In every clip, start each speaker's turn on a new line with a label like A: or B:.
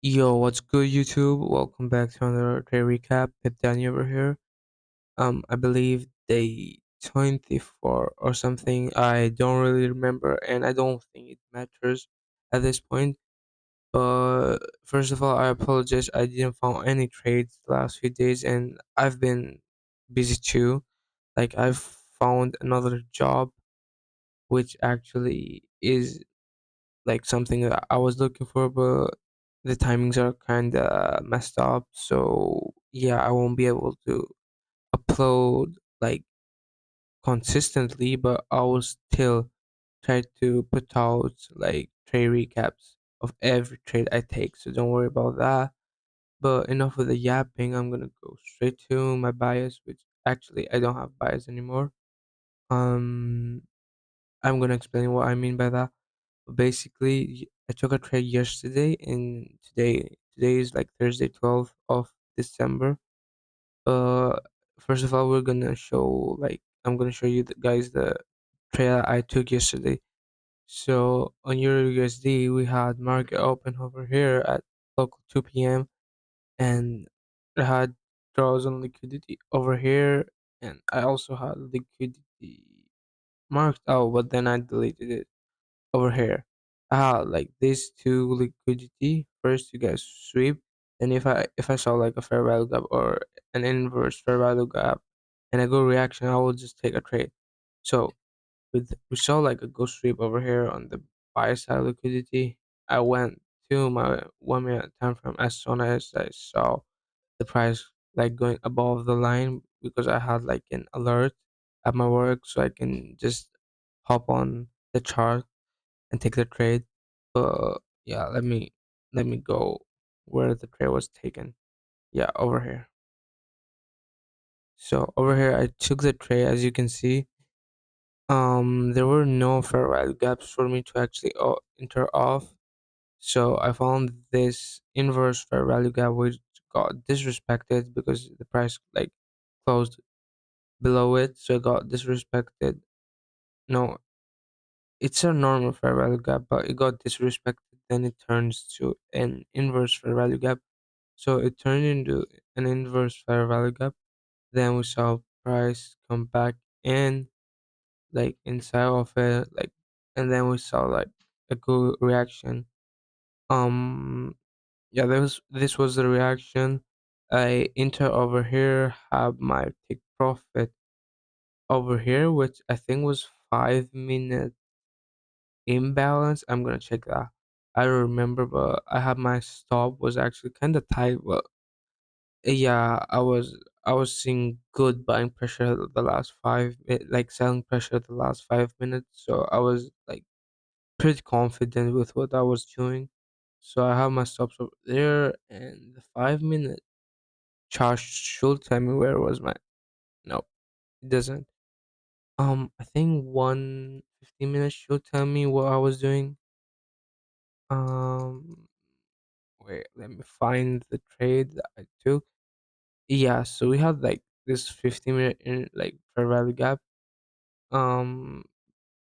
A: Yo, what's good, YouTube? Welcome back to another trade recap. Pip Danny over here. I believe day 24 or something. I don't really remember, and I don't think it matters at this point. But first of all, I apologize. I didn't find any trades the last few days, and I've been busy too. Like I've found another job, which actually is like something that I was looking for, but the timings are kind of messed up. So yeah, I won't be able to upload like consistently, but I will still try to put out like trade recaps of every trade I take. So don't worry about that. But enough of the yapping. I'm gonna go straight to my bias, which actually I don't have bias anymore. Um, I'm gonna explain what I mean by that. Basically, I took a trade yesterday, and today is like Thursday, 12th of December. Uh, First of all, we're gonna show like I'm gonna show you the guys the trade I took yesterday. So on Euro USD, we had market open over here at local 2 p.m. and I had draws on liquidity over here, and I also had liquidity marked out, but then I deleted it over here. Like these two liquidity. First, you guys sweep. And if I saw like a fair value gap or an inverse fair value gap, and a good reaction, I will just take a trade. So we saw like a good sweep over here on the buy side liquidity. I went to my 1 minute time frame as soon as I saw the price like going above the line because I had like an alert at my work, so I can just hop on the chart and take the trade. But yeah, let me go where the trade was taken. Yeah, over here. So over here, I took the trade. As you can see, there were no fair value gaps for me to actually enter off. So I found this inverse fair value gap which got disrespected because the price like closed below it, so it got disrespected. No, it's a normal fair value gap, but it got disrespected. Then it turns to an inverse fair value gap. So it turned into an inverse fair value gap. Then we saw price come back in, like inside of it, like, and then we saw like a good reaction. Yeah, this was the reaction. I enter over here, have my take profit over here, which I think was 5 minute imbalance. I'm gonna check that. I don't remember, but I have my stop was actually kind of tight, but yeah, I was seeing good buying pressure the last like selling pressure the last 5 minutes. So I was like pretty confident with what I was doing. So I have my stops over there, and the 5 minute chart should tell me where was my. No, it doesn't. I think 1 15 minutes should tell me what I was doing. Um, Wait, let me find the trade that I took. Yeah, so we had like this 15 minute in like fair value gap. Um,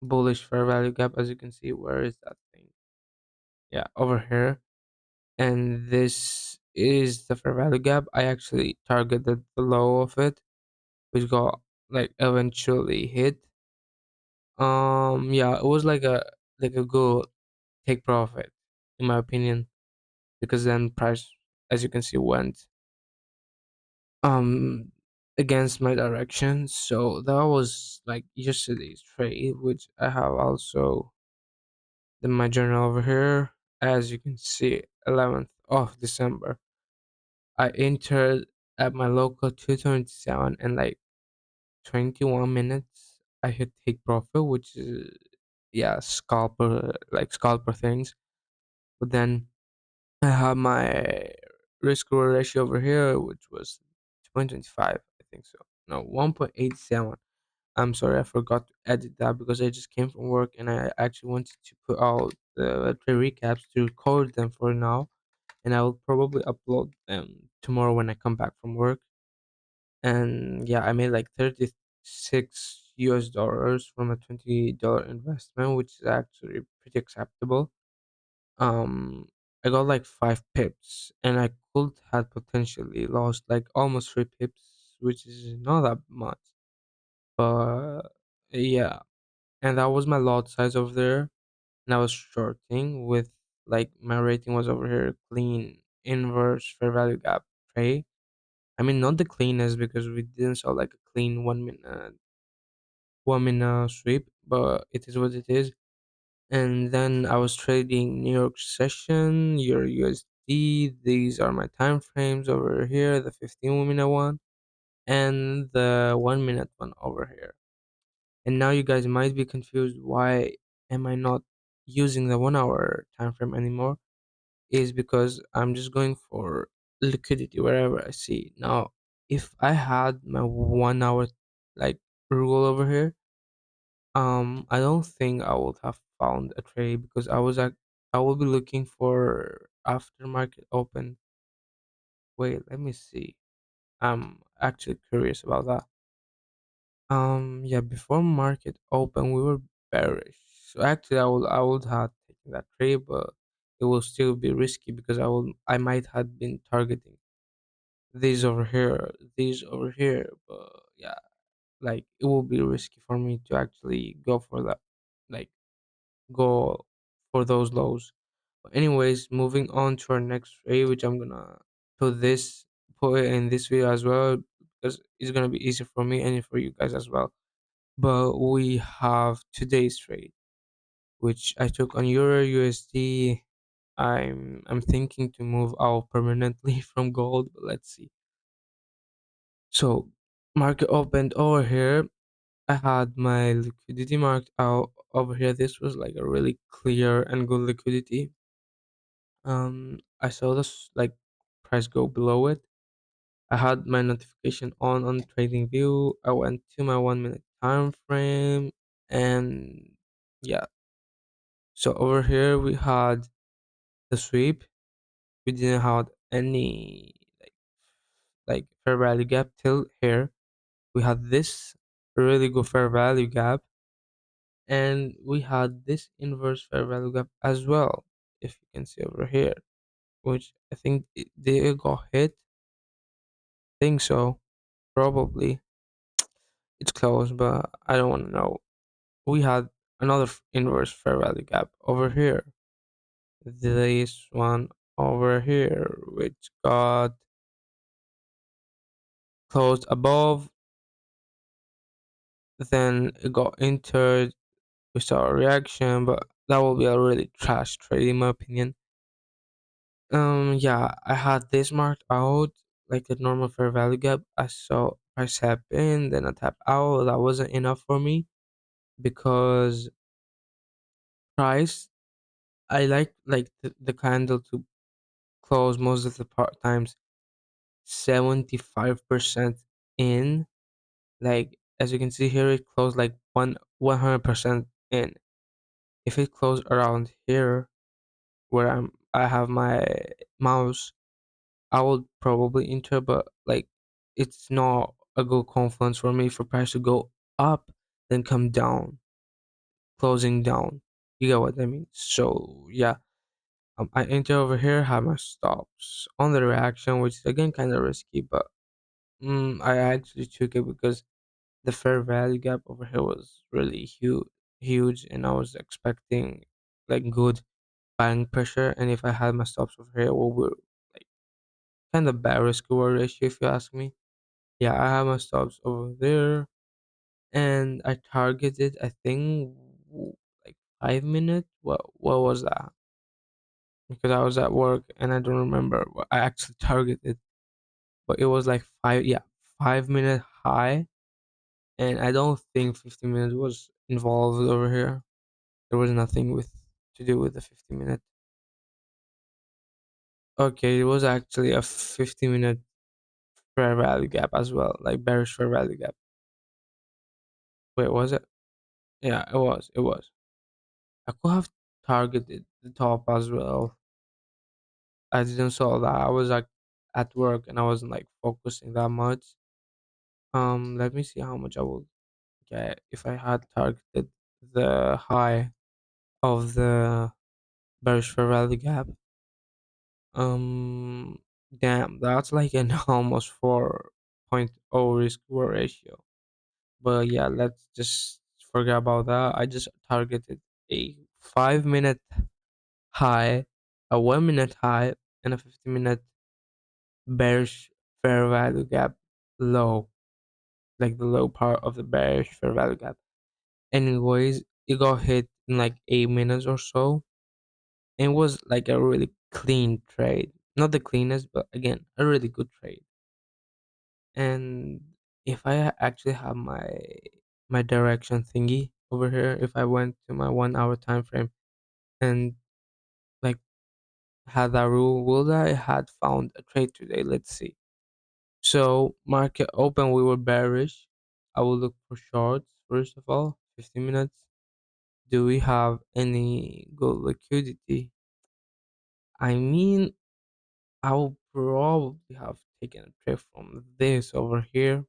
A: Bullish fair value gap, as you can see. Where is that thing? Yeah, over here. And this is the fair value gap. I actually targeted the low of it, which got like eventually hit. Yeah, it was like a good take profit, in my opinion, because then price, as you can see, went um against my direction. So that was like yesterday's trade, which I have also in my journal over here. As you can see, 11th of December, I entered at my local 227 and like 21 minutes. I hit take profit, which is yeah scalper things. But then I have my risk reward ratio over here, which was 0.25, I think so. No, 1.87. I'm sorry, I forgot to edit that because I just came from work and I actually wanted to put out the trade recaps to record them for now, and I will probably upload them tomorrow when I come back from work. And yeah, I made like 36 US dollars from a $20 investment, which is actually pretty acceptable. Um, I got like 5 pips, and I could have potentially lost like almost 3 pips, which is not that much. But yeah, and that was my lot size over there, and I was shorting with like my rating was over here clean inverse fair value gap trade. I mean, not the cleanest because we didn't saw like a clean 1 minute sweep, but it is what it is. And then I was trading New York session, Euro USD. These are my time frames over here, the 15-minute one and the 1 minute one over here. And now you guys might be confused why am I not using the 1 hour time frame anymore? Is because I'm just going for liquidity wherever I see. Now, if I had my 1 hour like rule over here, I don't think I would have found a trade because I will be looking for aftermarket open. Wait, let me see. I'm actually curious about that. Yeah, before market open, we were bearish. So actually, I would have taken that trade, but it will still be risky because I might have been targeting these over here. But yeah, like it will be risky for me to actually go for that. Like go for those lows. But anyways, moving on to our next trade, which I'm gonna put it in this video as well because it's gonna be easier for me and for you guys as well. But we have today's trade, which I took on Euro USD. I'm thinking to move out permanently from gold, but let's see. So market opened over here. I had my liquidity marked out over here. This was like a really clear and good liquidity. I saw this like price go below it. I had my notification on trading view. I went to my 1 minute time frame and yeah. So over here we had the sweep. We didn't have any like fair value gap till here. We had this really good fair value gap and we had this inverse fair value gap as well. If you can see over here, which I think they got hit. Think so. Probably it's close, but I don't want to know. We had another inverse fair value gap over here. This one over here, which got closed above, then it got entered. We saw a reaction, but that will be a really trash trade in my opinion. Yeah, I had this marked out like the normal fair value gap. I saw price tap in, then I tap out. That wasn't enough for me because price. I like the candle to close most of the times 75% in. Like as you can see here, it closed like 100% in. If it closed around here where I have my mouse, I would probably enter, but like it's not a good confluence for me for price to go up then come down, closing down. You get what I mean? So yeah, I enter over here, have my stops on the reaction, which is again kind of risky, but I actually took it because the fair value gap over here was really huge, and I was expecting like good buying pressure. And if I had my stops over here, well, we're like kind of bad risk reward ratio, if you ask me. Yeah, I have my stops over there, and I targeted. I think like 5 minutes. What was that? Because I was at work and I don't remember what I actually targeted, but it was like 5 minute high, and I don't think 50 minutes was involved over here. There was nothing with to do with the 50 minute. Okay, it was actually a 50 minute fair value gap as well, like bearish fair value gap. Wait, was it? Yeah, it was. It was. I could have targeted the top as well. I didn't saw that. I was like at work and I wasn't like focusing that much. Let me see how much I would get if I had targeted the high of the bearish fair value gap. Damn, that's like an almost 4.0 risk reward ratio. But yeah, let's just forget about that. I just targeted a 5 minute high, a 1 minute high, and a 50-minute bearish fair value gap low, like the low part of the bearish fair value gap. Anyways, it got hit in like 8 minutes or so. It was like a really clean trade. Not the cleanest, but again, a really good trade. And if I actually have my direction thingy over here, if I went to my 1 hour time frame and like had that rule, would I had found a trade today? Let's see. So market open, we were bearish. I will look for shorts first of all. 15 minutes. Do we have any good liquidity? I mean, I will probably have taken a trade from this over here.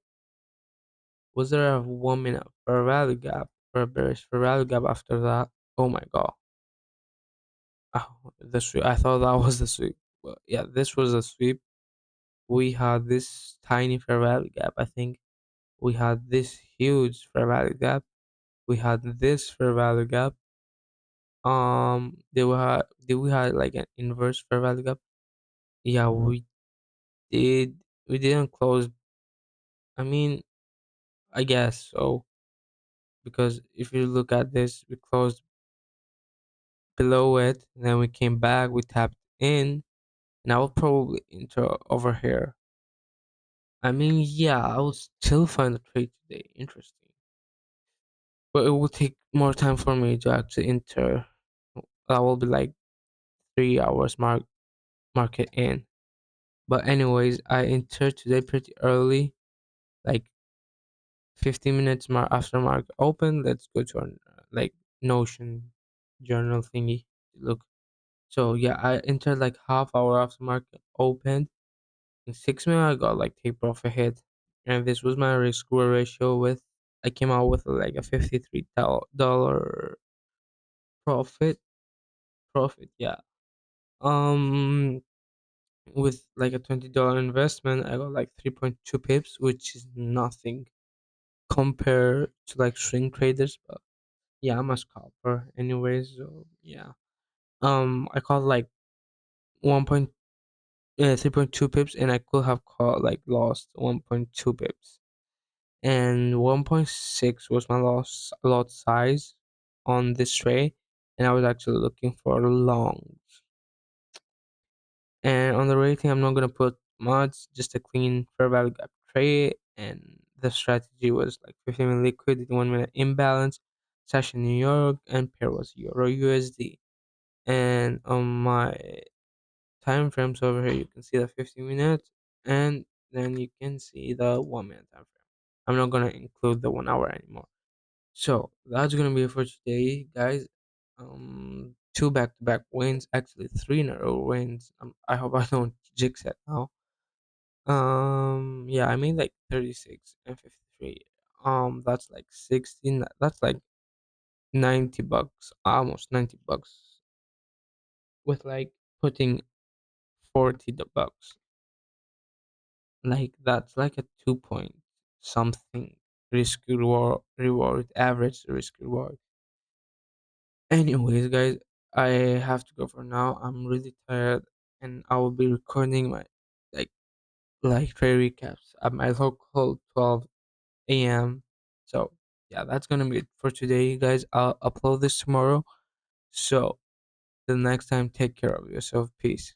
A: Was there a 1 minute fair value gap or a bearish fair value gap after that? Oh my god. Oh, the sweep. I thought that was the sweep. Well, yeah, this was a sweep. We had this tiny fair value gap. I think we had this huge fair value gap. We had this fair value gap. Did we had like an inverse fair value gap? Yeah, we did. We didn't close. I mean, I guess so, because if you look at this, we closed below it, and then we came back, we tapped in, and I will probably enter over here. I mean, yeah, I will still find a trade today interesting, but it will take more time for me to actually enter. That will be like 3 hours market in. But anyways, I entered today pretty early, like 15 minutes after market open. Let's go to our like Notion journal thingy to look. So yeah, I entered like half hour after market opened. In 6 minutes, I got like take profit hit, and this was my risk reward ratio. With I came out with like a $53 profit. Profit, yeah. Um, with like a $20 investment, I got like 3.2 pips, which is nothing compared to like swing traders. But yeah, I'm a scalper, anyways. So yeah. I caught like 3.2 pips, and I could have caught like lost 1.2 pips. And 1.6 was my loss lot size on this tray, and I was actually looking for long. And on the rating, I'm not gonna put much, just a clean fair value gap tray. And the strategy was like 50 minute liquidity, 1 minute imbalance, session New York, and pair was Euro USD. And on my time frames over here, you can see the 50 minutes, and then you can see the 1 minute time frame. I'm not gonna include the 1 hour anymore. So that's gonna be it for today, guys. Two back-to-back wins, actually three in a row wins. I hope I don't jinx it now. Yeah, I made like 36 and 53. That's like 16. That's like $90, almost $90, with like putting 40 the bucks. Like that's like a 2 point something risk reward average risk reward. Anyways, guys, I have to go for now. I'm really tired, and I will be recording my like trade recaps at my local 12 a.m. So yeah, that's gonna be it for today, guys. I'll upload this tomorrow. So till next time, take care of yourself. Peace.